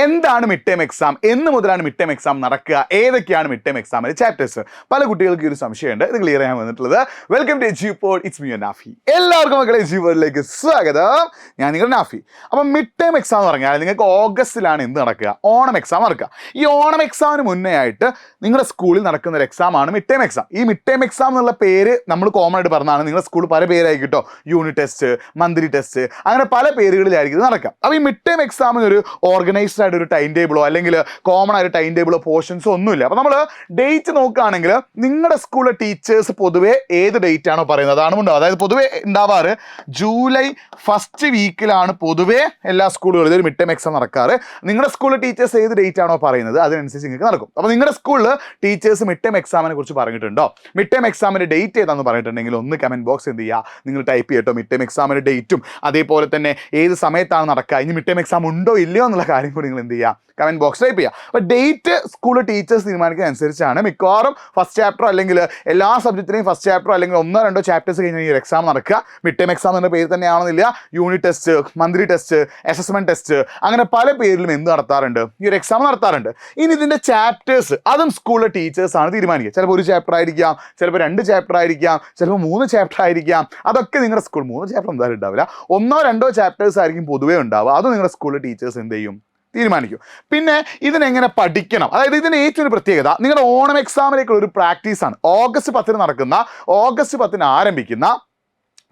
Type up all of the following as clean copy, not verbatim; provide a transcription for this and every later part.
എന്താണ് mid term exam, എന്ന് മുതലാണ് മിഡ് ടേം എക്സാം നടക്കുക, ഏതൊക്കെയാണ് മിഡ് ടേം എക്സാമിന്റെ ചാപ്റ്റേഴ്സ്? പല കുട്ടികൾക്ക് ഒരു സംശയമുണ്ട്, ഇത് ക്ലിയർ ചെയ്യാൻ വന്നിട്ടുള്ളത്. Welcome to Edupod, it's me Nafi. എല്ലാവർക്കും മക്കളെ എജ്യൂപോഡിലേക്ക് സ്വാഗതം. ഞാൻ നിങ്ങളുടെ നാഫി. അപ്പം മിഡ് ടേം എക്സാം എന്ന് പറഞ്ഞാൽ നിങ്ങൾക്ക് ഓഗസ്റ്റിലാണ് എന്ത് നടക്കുക? ഓണം എക്സാം നടക്കുക. ഈ ഓണം എക്സാമിന് മുന്നേ ആയിട്ട് നിങ്ങളുടെ സ്കൂളിൽ നടക്കുന്ന ഒരു എക്സാമാണ് മിഡ് ടേം എക്സാം. ഈ മിഡ് ടേം എക്സാം എന്നുള്ള പേര് നമ്മൾ കോമൺ ആയിട്ട് പറഞ്ഞതാണ്. നിങ്ങളുടെ സ്കൂൾ പല പേരായിരിക്കും കേട്ടോ. യൂണിറ്റ് ടെസ്റ്റ്, മന്ത്ലി ടെസ്റ്റ്, അങ്ങനെ പല പേരുകളിലായിരിക്കും ഇത് നടക്കുക. അപ്പോൾ ഈ മിഡ് ടേം എക്സാമിന് ഒരു ഓർഗനൈസ്ഡ് ആയിട്ട് ഒരു ടൈം ടേബിളോ അല്ലെങ്കിൽ കോമൺ ആയിട്ട് ടൈം ടേബിളോ പോർഷൻസോ ഒന്നുമില്ല. അപ്പോൾ നമ്മൾ ഡേറ്റ് നോക്കുകയാണെങ്കിൽ നിങ്ങളുടെ സ്കൂളിലെ ടീച്ചേഴ്സ് പൊതുവെ ഏത് ഡേറ്റ് ആണോ പറയുന്നത് അതാണ് ഉണ്ടാവുക. അതായത് പൊതുവെ ഉണ്ടാവാറ് ജൂലൈ ഫസ്റ്റ് വീക്കിലാണ് പൊതുവേ എല്ലാ സ്കൂളുകളിലും ഒരു മിഡ് ടേം എക്സാം നടക്കാറ്. നിങ്ങളുടെ സ്കൂളിലെ ടീച്ചേഴ്സ് ഏത് ഡേറ്റ് ആണോ പറയുന്നത് അതിനനുസരിച്ച് നിങ്ങൾക്ക് നടക്കും. അപ്പോൾ നിങ്ങളുടെ സ്കൂളിൽ ടീച്ചേഴ്സ് മിഡ് ടേം എക്സാമിനെ കുറിച്ച് പറഞ്ഞിട്ടുണ്ടോ? മിഡ് ടേം എക്സാമിൻ്റെ ഡേറ്റ് ഏതാണെന്ന് പറഞ്ഞിട്ടുണ്ടെങ്കിൽ ഒന്ന് കമൻറ്റ് ബോക്സ് എന്ത് ചെയ്യുക, നിങ്ങൾ ടൈപ്പ് ചെയ്യട്ടോ മിഡ് ടേം എക്സാമിൻ്റെ ഡേറ്റും അതേപോലെ തന്നെ ഏത് സമയത്താണ് നടക്കുക, ഇനി മിഡ് ടേം എക്സാം ഉണ്ടോ ഇല്ലയോ എന്നുള്ള കാര്യം കൂടി നിങ്ങൾ എന്ത് ചെയ്യുക, കമൻറ്റ് ബോക്സ് ടൈപ്പ് ചെയ്യുക. അപ്പോൾ ഡേറ്റ് സ്കൂളിൽ ടീച്ചേഴ്സ് തീരുമാനിക്കുന്ന അനുസരിച്ചാണ് മിക്കവാറും ഫസ്റ്റ് ചാപ്റ്ററോ അല്ലെങ്കിൽ എല്ലാ സബ്ജക്റ്റിനെയും ഫസ്റ്റ് ചാപ്റ്ററോ അല്ലെങ്കിൽ ഒന്നോ രണ്ടോ ചാപ്റ്റേഴ്സ് കഴിഞ്ഞാൽ ഈ ഒരു എക്സാം നടക്കുക. മിഡ് ടേം എക്സാം എന്ന പേര് തന്നെയാണെന്നില്ല. Unit test, monthly test, assessment test, അങ്ങനെ പല പേരിലും എന്ത് നടത്താറുണ്ട്, ഈ ഒരു എക്സാം നടത്താറുണ്ട്. ഇനി ഇതിൻ്റെ ചാപ്റ്റേഴ്സ് അതും സ്കൂളിലെ ടീച്ചേഴ്സാണ് തീരുമാനിക്കുക. ചിലപ്പോൾ ഒരു ചാപ്റ്റർ ആയിരിക്കാം, ചിലപ്പോൾ 2 ചാപ്റ്റർ ആയിരിക്കാം, ചിലപ്പോൾ 3 ചാപ്റ്റർ ആയിരിക്കാം. അതൊക്കെ നിങ്ങളുടെ സ്കൂൾ 3 ചാപ്റ്റർ എന്തായാലും ഉണ്ടാവില്ല, 1-2 ചാപ്റ്റേഴ്സ് ആയിരിക്കും പൊതുവേ ഉണ്ടാവുക. അത് നിങ്ങളുടെ സ്കൂളിലെ ടീച്ചേഴ്സ് എന്ത് ചെയ്യും, തീരുമാനിക്കും. പിന്നെ ഇതിനെങ്ങനെ പഠിക്കണം, അതായത് ഇതിന് ഏറ്റവും ഒരു പ്രത്യേകത നിങ്ങളുടെ ഓണം എക്സാമിലേക്കുള്ള ഒരു പ്രാക്ടീസാണ്. ഓഗസ്റ്റ് 10 ആരംഭിക്കുന്ന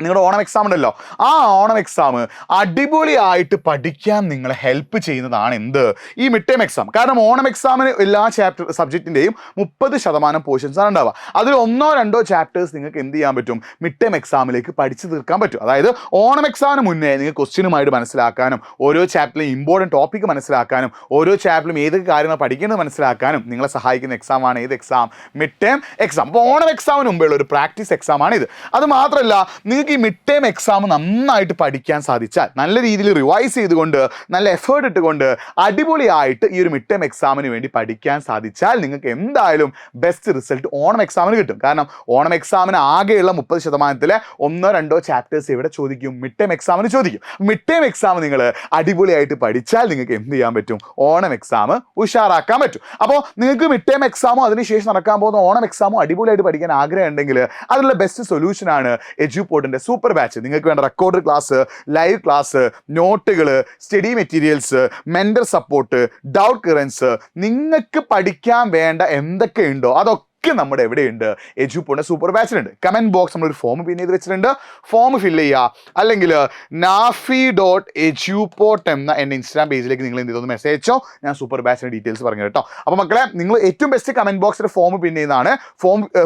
നിങ്ങളുടെ ഓണം എക്സാം ഉണ്ടല്ലോ, ആ ഓണം എക്സാം അടിപൊളിയായിട്ട് പഠിക്കാൻ നിങ്ങളെ ഹെൽപ്പ് ചെയ്യുന്നതാണ് എന്ത്, ഈ മിഡ് ടേം എക്സാം. കാരണം ഓണം എക്സാമിന് എല്ലാ സബ്ജക്റ്റിൻ്റെയും 30% പോർഷൻസാണ് ഉണ്ടാവുക. അതിൽ 1-2 ചാപ്റ്റേഴ്സ് നിങ്ങൾക്ക് എന്ത് ചെയ്യാൻ പറ്റും, മിഡ് ടേം എക്സാമിലേക്ക് പഠിച്ചു തീർക്കാൻ പറ്റും. അതായത് ഓണം എക്സാമിന് മുന്നേ നിങ്ങൾക്ക് ക്വസ്റ്റ്യനുമായിട്ട് മനസ്സിലാക്കാനും ഓരോ ചാപ്റ്ററിലും ഇമ്പോർട്ടൻറ്റ് ടോപ്പിക്ക് മനസ്സിലാക്കാനും ഓരോ ചാപ്റ്ററിലും ഏതൊക്കെ കാര്യങ്ങൾ പഠിക്കുന്നത് മനസ്സിലാക്കാനും നിങ്ങളെ സഹായിക്കുന്ന എക്സാമാണ് ഏത് എക്സാം, മിഡ് ടേം എക്സാം. അപ്പോൾ ഓണം എക്സാമിന് മുമ്പേയുള്ള ഒരു പ്രാക്ടീസ് എക്സാമാണ് ഇത്. അത് മാത്രമല്ല നിങ്ങൾക്ക് ഈ മിഡ് ടേം എക്സാം നന്നായിട്ട് പഠിക്കാൻ സാധിച്ചാൽ, നല്ല രീതിയിൽ റിവൈസ് ചെയ്തുകൊണ്ട് നല്ല എഫേർട്ട് ഇട്ടുകൊണ്ട് അടിപൊളിയായിട്ട് ഈ ഒരു മിഡ് ടേം എക്സാമിന് വേണ്ടി പഠിക്കാൻ സാധിച്ചാൽ നിങ്ങൾക്ക് എന്തായാലും ബെസ്റ്റ് റിസൾട്ട് ഓണം എക്സാമിന് കിട്ടും. കാരണം ഓണം എക്സാമിന് ആകെയുള്ള 30%-ലെ 1-2 ചാപ്റ്റേഴ്സ് ഇവിടെ ചോദിക്കും, മിഡ് ടേം എക്സാമിന് ചോദിക്കും. മിഡ് ടേം എക്സാം നിങ്ങൾ അടിപൊളിയായിട്ട് പഠിച്ചാൽ നിങ്ങൾക്ക് എന്ത് ചെയ്യാൻ പറ്റും, ഓണം എക്സാം ഉഷാറാക്കാൻ പറ്റും. അപ്പോൾ നിങ്ങൾക്ക് മിഡ് ടേം എക്സാമോ അതിനുശേഷം നടക്കാൻ പോകുന്ന ഓണം എക്സാമോ അടിപൊളിയായിട്ട് പഠിക്കാൻ ആഗ്രഹം ഉണ്ടെങ്കിൽ അതിനുള്ള ബെസ്റ്റ് സൊല്യൂഷനാണ് എജ്യൂപോഡിൻ്റെ സൂപ്പർ ബാച്ച്. നിങ്ങൾക്ക് വേണ്ട റെക്കോർഡ് ക്ലാസ്, ലൈവ് ക്ലാസ്, നോട്ടുകൾ, study materials, mentor support, doubt clearance, നിങ്ങൾക്ക് പഠിക്കാൻ വേണ്ട എന്തൊക്കെയുണ്ടോ അതൊക്കെ നമ്മുടെ എവിടെയുണ്ട്, എജ്യൂപോഡിൻ്റെ സൂപ്പർ ബാച്ചിലുണ്ട്. കമൻറ്റ് ബോക്സ് നമ്മളൊരു ഫോം പിൻ ചെയ്ത് വെച്ചിട്ടുണ്ട്, ഫോം ഫില്ല് ചെയ്യുക. അല്ലെങ്കിൽ nafi.eduport എന്ന എൻ്റെ ഇൻസ്റ്റാഗ്രാം പേജിലേക്ക് നിങ്ങൾ എന്ത് ചെയ്തൊന്ന് മെസ്സേജ് അയച്ചോ, ഞാൻ സൂപ്പർ ബാച്ചിൻ്റെ ഡീറ്റെയിൽസ് പറഞ്ഞു കേട്ടോ. അപ്പോൾ മക്കളെ, നിങ്ങൾ ഏറ്റവും ബെസ്റ്റ് കമൻറ്റ് ബോക്സിൽ ഫോം പിൻ ചെയ്യുന്നതാണ്,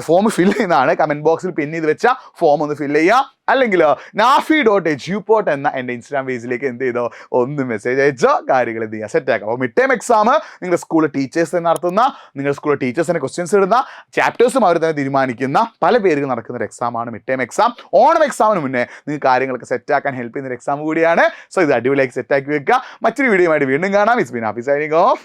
ഫോം ഫില്ല് ചെയ്യുന്നതാണ്. കമൻറ്റ് ബോക്സിൽ പിൻ ചെയ്ത് വെച്ച ഫോം ഒന്ന് ഫില്ല് ചെയ്യുക. അല്ലെങ്കിൽ nafi.eduport എന്ന എൻ്റെ ഇൻസ്റ്റാഗ്രാം പേജിലേക്ക് എന്ത് ചെയ്തോ ഒന്ന് മെസ്സേജ് അയച്ചോ, കാര്യങ്ങൾ എന്ത് ചെയ്യുക, സെറ്റ് ആക്കാം. അപ്പോൾ മിഡ് ടേം എക്സാം നിങ്ങളുടെ സ്കൂളിലെ ടീച്ചേഴ്സ് തന്നെ നടത്തുന്ന, നിങ്ങളുടെ സ്കൂളിലെ ടീച്ചേഴ്സ് തന്നെ ക്വസ്റ്റ്യൻസ് ഇടുന്ന, ചാപ്റ്റേഴ്സും അവർ തന്നെ തീരുമാനിക്കുന്ന പല പേരുകൾ നടക്കുന്ന ഒരു എക്സാമാണ് മിഡ് ടേം എക്സാം. ഓണം എക്സാമിന് മുന്നേ നിങ്ങൾക്ക് കാര്യങ്ങളൊക്കെ സെറ്റാക്കാൻ ഹെൽപ്പ് ചെയ്യുന്ന ഒരു എക്സാം കൂടിയാണ്. സോ ഇത് അടിപൊളിയാക്കി സെറ്റാക്കി വെക്കുക. മറ്റൊരു വീഡിയോയുമായിട്ട് വീണ്ടും കാണാം. It's been Nafi signing off.